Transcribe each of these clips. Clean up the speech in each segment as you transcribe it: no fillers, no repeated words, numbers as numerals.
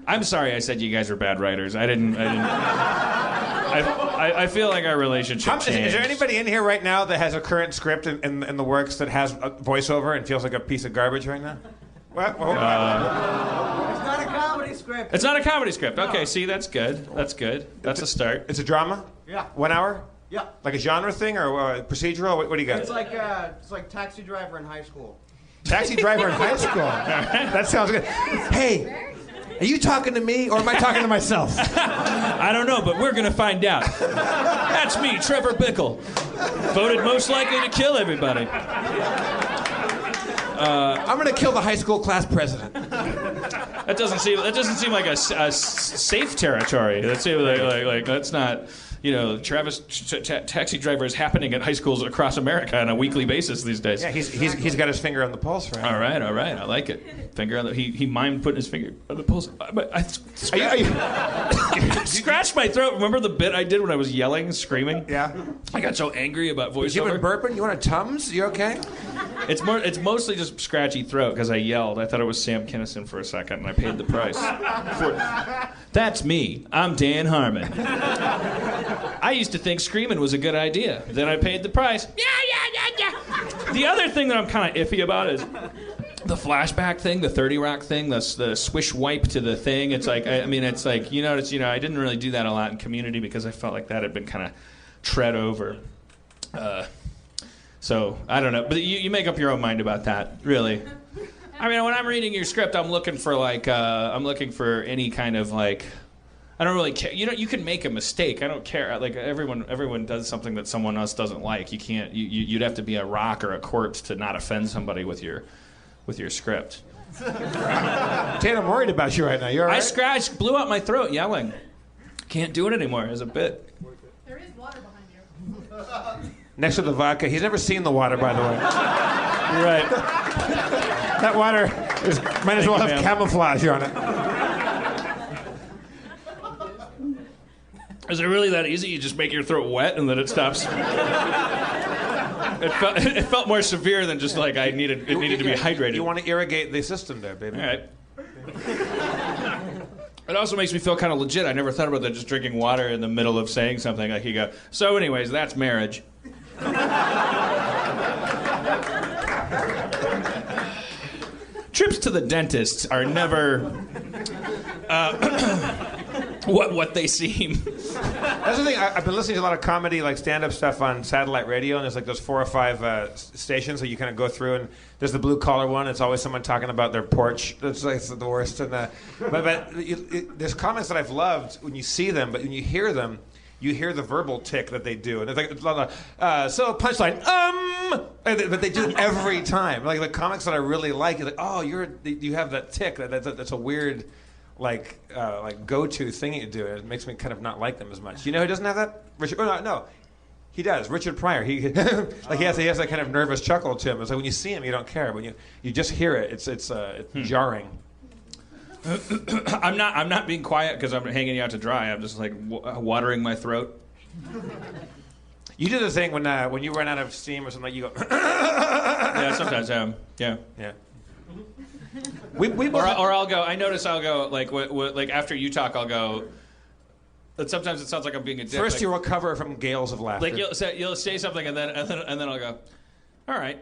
I'm sorry I said you guys were bad writers. I didn't. I feel like our relationship changed. Is there anybody in here right now that has a current script in the works that has a voiceover and feels like a piece of garbage right now? What? It's not a comedy script. It's not a comedy script. Okay, see, that's good. That's good. That's a start. It's a drama? Yeah. 1 hour? Yeah. Like a genre thing or procedural? What do you got? It's like Taxi Driver in high school. Taxi Driver in high school. That sounds good. Hey, are you talking to me or am I talking to myself? I don't know, but we're going to find out. That's me, Trevor Bickle. Voted most likely to kill everybody. I'm going to kill the high school class president. That doesn't seem like a safe territory. That seems like that's not. You know, Taxi Driver is happening at high schools across America on a weekly basis these days. Yeah, he's got his finger on the pulse, right? All right, I like it. Finger on the he mimed putting his finger on the pulse. I scratched my throat. Remember the bit I did when I was yelling, screaming? Yeah. I got so angry about voiceover. You been burping? You want a Tums? You okay? It's mostly just scratchy throat because I yelled. I thought it was Sam Kinison for a second, and I paid the price. That's me. I'm Dan Harmon. I used to think screaming was a good idea. Then I paid the price. Yeah. The other thing that I'm kind of iffy about is the flashback thing, the 30 Rock thing, the swish wipe to the thing. It's like, I didn't really do that a lot in Community because I felt like that had been kind of tread over. So, I don't know. But you make up your own mind about that, really. I mean, when I'm reading your script, I'm looking for any kind of like, I don't really care. You can make a mistake. I don't care. Like everyone does something that someone else doesn't like. You can't. You'd have to be a rock or a corpse to not offend somebody with your script. Tate, I'm worried about you right now. You all right? Blew out my throat yelling. Can't do it anymore as a bit. There is water behind you. Next to the vodka. He's never seen the water, by the way. You're right. That water might as well have camouflage on it. Is it really that easy? You just make your throat wet and then it stops? It felt more severe than just like it needed to be hydrated. You want to irrigate the system there, baby. All right. It also makes me feel kind of legit. I never thought about that, just drinking water in the middle of saying something. Like you go, so anyways, that's marriage. Trips to the dentist are never what they seem. That's the thing. I've been listening to a lot of comedy, like stand-up stuff on satellite radio, and there's like those 4 or 5 stations that you kind of go through, and there's the blue-collar one. It's always someone talking about their porch. It's the worst. And but there's comments that I've loved when you see them, but when you hear them, you hear the verbal tick that they do, and it's like so punchline. But they do it every time. Like the comics that I really like, you're like, oh, you have that tick. That's a weird. Like go-to thing you do. It makes me kind of not like them as much. You know who doesn't have that? Richard. Oh, no, he does. Richard Pryor. He he has that kind of nervous chuckle to him. It's like when you see him, you don't care. When you just hear it, it's jarring. I'm not being quiet because I'm hanging you out to dry. I'm just like watering my throat. You do the thing when you run out of steam or something. You go. Yeah, sometimes. Yeah. Or I'll go. I notice I'll go like after you talk. I'll go. But sometimes it sounds like I'm being a dick. First, you recover from gales of laughter. Like you'll say something and then I'll go. All right.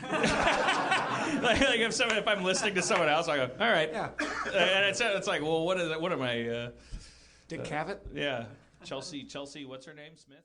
like if I'm listening to someone else, I go. All right. Yeah. And it's like, well, what is it? What am I? Dick Cavett. Yeah. Chelsea. What's her name? Smith.